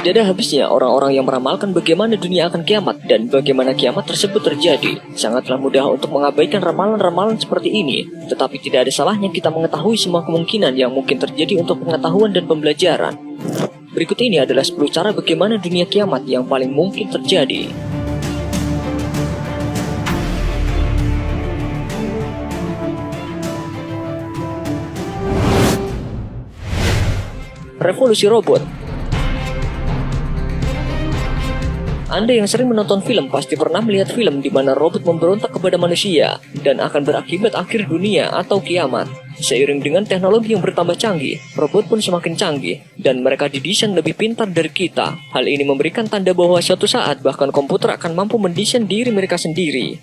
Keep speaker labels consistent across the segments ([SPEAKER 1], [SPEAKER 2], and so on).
[SPEAKER 1] Tidak ada habisnya orang-orang yang meramalkan bagaimana dunia akan kiamat dan bagaimana kiamat tersebut terjadi. Sangatlah mudah untuk mengabaikan ramalan-ramalan seperti ini, tetapi tidak ada salahnya kita mengetahui semua kemungkinan yang mungkin terjadi untuk pengetahuan dan pembelajaran. Berikut ini adalah 10 cara bagaimana dunia kiamat yang paling mungkin terjadi. Revolusi robot. Anda yang sering menonton film pasti pernah melihat film di mana robot memberontak kepada manusia dan akan berakibat akhir dunia atau kiamat. Seiring dengan teknologi yang bertambah canggih, robot pun semakin canggih dan mereka didesain lebih pintar dari kita. Hal ini memberikan tanda bahwa suatu saat bahkan komputer akan mampu mendesain diri mereka sendiri.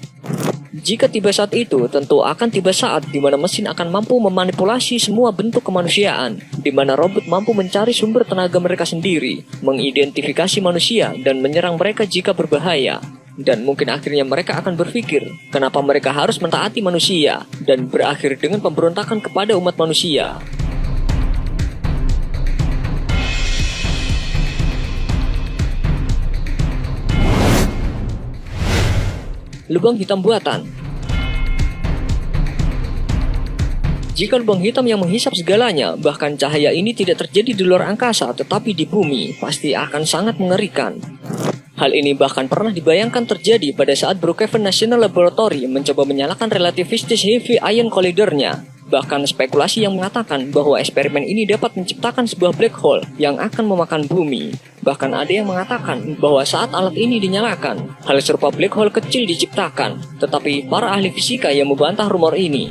[SPEAKER 1] Jika tiba saat itu, tentu akan tiba saat di mana mesin akan mampu memanipulasi semua bentuk kemanusiaan, di mana robot mampu mencari sumber tenaga mereka sendiri, mengidentifikasi manusia, dan menyerang mereka jika berbahaya. Dan mungkin akhirnya mereka akan berpikir, kenapa mereka harus mentaati manusia, dan berakhir dengan pemberontakan kepada umat manusia. Lubang hitam buatan. Jika lubang hitam yang menghisap segalanya, bahkan cahaya ini tidak terjadi di luar angkasa tetapi di bumi, pasti akan sangat mengerikan. Hal ini bahkan pernah dibayangkan terjadi pada saat Brookhaven National Laboratory mencoba menyalakan relativistis heavy ion collider-nya. Bahkan spekulasi yang mengatakan bahwa eksperimen ini dapat menciptakan sebuah black hole yang akan memakan bumi. Bahkan ada yang mengatakan bahwa saat alat ini dinyalakan, hal serupa black hole kecil diciptakan. Tetapi para ahli fisika yang membantah rumor ini.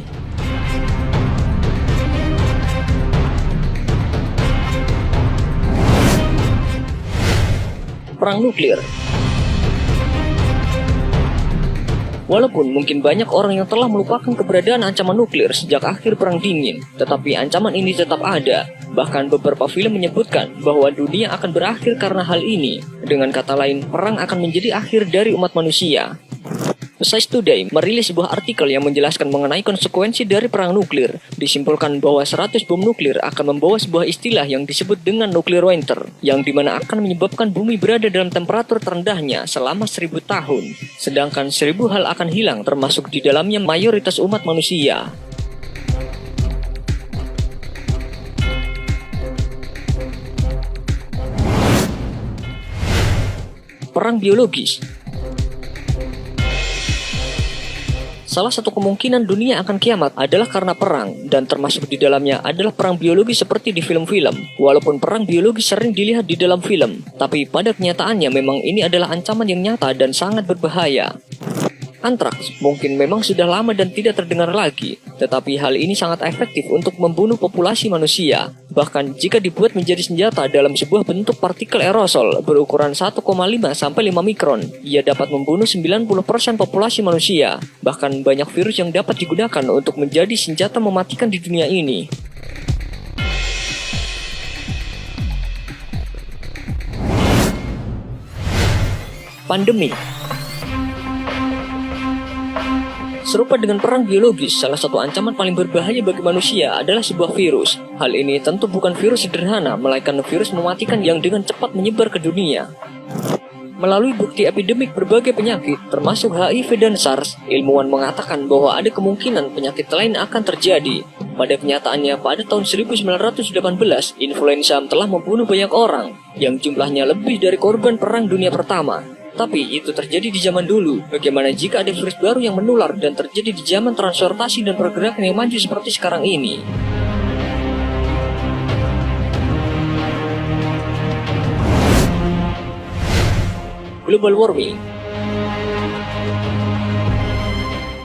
[SPEAKER 1] Perang nuklir. Walaupun mungkin banyak orang yang telah melupakan keberadaan ancaman nuklir sejak akhir Perang Dingin, tetapi ancaman ini tetap ada. Bahkan beberapa film menyebutkan bahwa dunia akan berakhir karena hal ini. Dengan kata lain, perang akan menjadi akhir dari umat manusia. Science Today merilis sebuah artikel yang menjelaskan mengenai konsekuensi dari perang nuklir. Disimpulkan bahwa 100 bom nuklir akan membawa sebuah istilah yang disebut dengan nuclear winter, yang dimana akan menyebabkan bumi berada dalam temperatur terendahnya selama 1000 tahun. Sedangkan 1000 hal akan hilang termasuk di dalamnya mayoritas umat manusia. Perang biologis. Salah satu kemungkinan dunia akan kiamat adalah karena perang, dan termasuk di dalamnya adalah perang biologi seperti di film-film. Walaupun perang biologi sering dilihat di dalam film, tapi pada kenyataannya memang ini adalah ancaman yang nyata dan sangat berbahaya. Antraks mungkin memang sudah lama dan tidak terdengar lagi, tetapi hal ini sangat efektif untuk membunuh populasi manusia. Bahkan jika dibuat menjadi senjata dalam sebuah bentuk partikel aerosol berukuran 1,5 sampai 5 mikron, ia dapat membunuh 90% populasi manusia. Bahkan banyak virus yang dapat digunakan untuk menjadi senjata mematikan di dunia ini. Pandemi. Serupa dengan perang biologis, salah satu ancaman paling berbahaya bagi manusia adalah sebuah virus. Hal ini tentu bukan virus sederhana, melainkan virus mematikan yang dengan cepat menyebar ke dunia. Melalui bukti epidemik berbagai penyakit, termasuk HIV dan SARS, ilmuwan mengatakan bahwa ada kemungkinan penyakit lain akan terjadi. Pada kenyataannya, pada tahun 1918, influenza telah membunuh banyak orang, yang jumlahnya lebih dari korban Perang Dunia Pertama. Tapi itu terjadi di zaman dulu. Bagaimana jika ada virus baru yang menular dan terjadi di zaman transportasi dan pergerakan yang maju seperti sekarang ini? Global warming.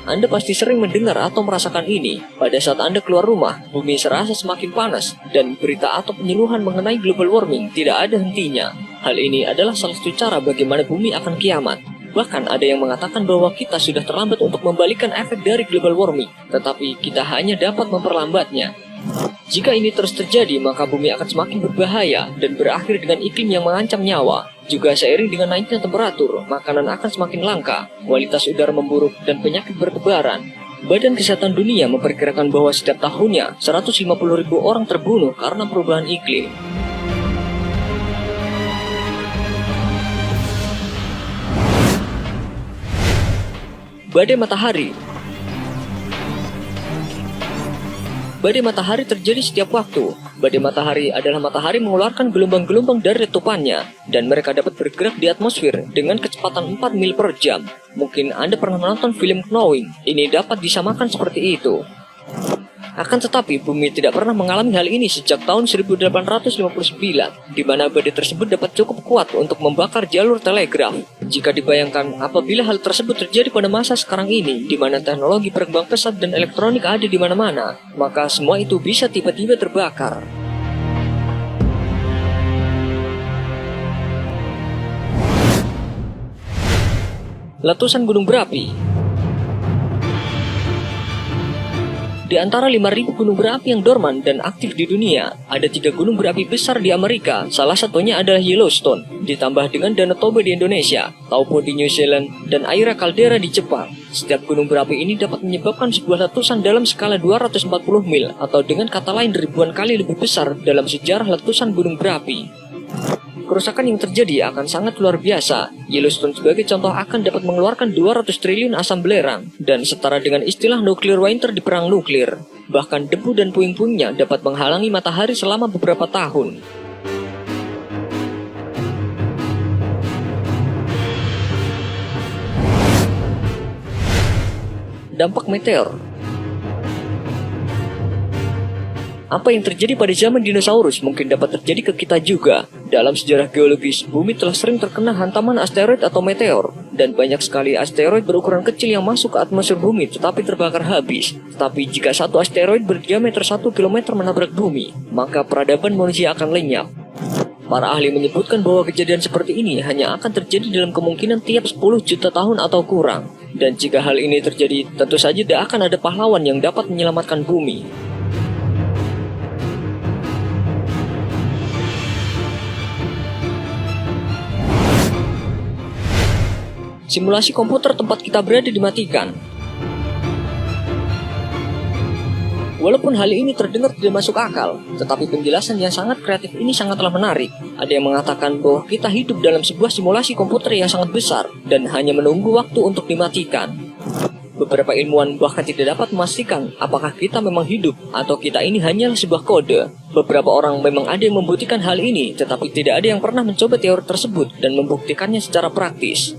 [SPEAKER 1] Anda pasti sering mendengar atau merasakan ini. Pada saat Anda keluar rumah, bumi serasa semakin panas, dan berita atau penyuluhan mengenai global warming tidak ada hentinya. Hal ini adalah salah satu cara bagaimana bumi akan kiamat. Bahkan ada yang mengatakan bahwa kita sudah terlambat untuk membalikan efek dari global warming, tetapi kita hanya dapat memperlambatnya. Jika ini terus terjadi, maka bumi akan semakin berbahaya dan berakhir dengan iklim yang mengancam nyawa. Juga seiring dengan naiknya temperatur, makanan akan semakin langka, kualitas udara memburuk, dan penyakit bertebaran. Badan Kesehatan Dunia memperkirakan bahwa setiap tahunnya 150.000 orang terbunuh karena perubahan iklim. Badai matahari. Badai matahari terjadi setiap waktu. Badai matahari adalah matahari mengeluarkan gelombang-gelombang dari letupannya, dan mereka dapat bergerak di atmosfer dengan kecepatan 4 mil per jam. Mungkin Anda pernah menonton film Knowing. Ini dapat disamakan seperti itu. Akan tetapi, bumi tidak pernah mengalami hal ini sejak tahun 1859, di mana badai tersebut dapat cukup kuat untuk membakar jalur telegraf. Jika dibayangkan, apabila hal tersebut terjadi pada masa sekarang ini, di mana teknologi berkembang pesat dan elektronik ada di mana-mana, maka semua itu bisa tiba-tiba terbakar. Letusan gunung berapi. Di antara 5.000 gunung berapi yang dorman dan aktif di dunia, ada 3 gunung berapi besar di Amerika. Salah satunya adalah Yellowstone, ditambah dengan Danau Toba di Indonesia, Taupo di New Zealand, dan Aira Caldera di Jepang. Setiap gunung berapi ini dapat menyebabkan sebuah letusan dalam skala 240 mil, atau dengan kata lain ribuan kali lebih besar dalam sejarah letusan gunung berapi. Kerusakan yang terjadi akan sangat luar biasa. Yellowstone sebagai contoh akan dapat mengeluarkan 200 triliun asam belerang, dan setara dengan istilah nuclear winter di perang nuklir. Bahkan debu dan puing-puingnya dapat menghalangi matahari selama beberapa tahun. Dampak meteor. Apa yang terjadi pada zaman dinosaurus mungkin dapat terjadi ke kita juga. Dalam sejarah geologis, bumi telah sering terkena hantaman asteroid atau meteor, dan banyak sekali asteroid berukuran kecil yang masuk ke atmosfer bumi tetapi terbakar habis. Tetapi jika satu asteroid berdiameter 1 km menabrak bumi, maka peradaban manusia akan lenyap. Para ahli menyebutkan bahwa kejadian seperti ini hanya akan terjadi dalam kemungkinan tiap 10 juta tahun atau kurang. Dan jika hal ini terjadi, tentu saja tidak akan ada pahlawan yang dapat menyelamatkan bumi. Simulasi komputer tempat kita berada dimatikan. Walaupun hal ini terdengar tidak masuk akal, tetapi penjelasan yang sangat kreatif ini sangatlah menarik. Ada yang mengatakan bahwa kita hidup dalam sebuah simulasi komputer yang sangat besar dan hanya menunggu waktu untuk dimatikan. Beberapa ilmuwan bahkan tidak dapat memastikan apakah kita memang hidup atau kita ini hanyalah sebuah kode. Beberapa orang memang ada yang membuktikan hal ini, tetapi tidak ada yang pernah mencoba teori tersebut dan membuktikannya secara praktis.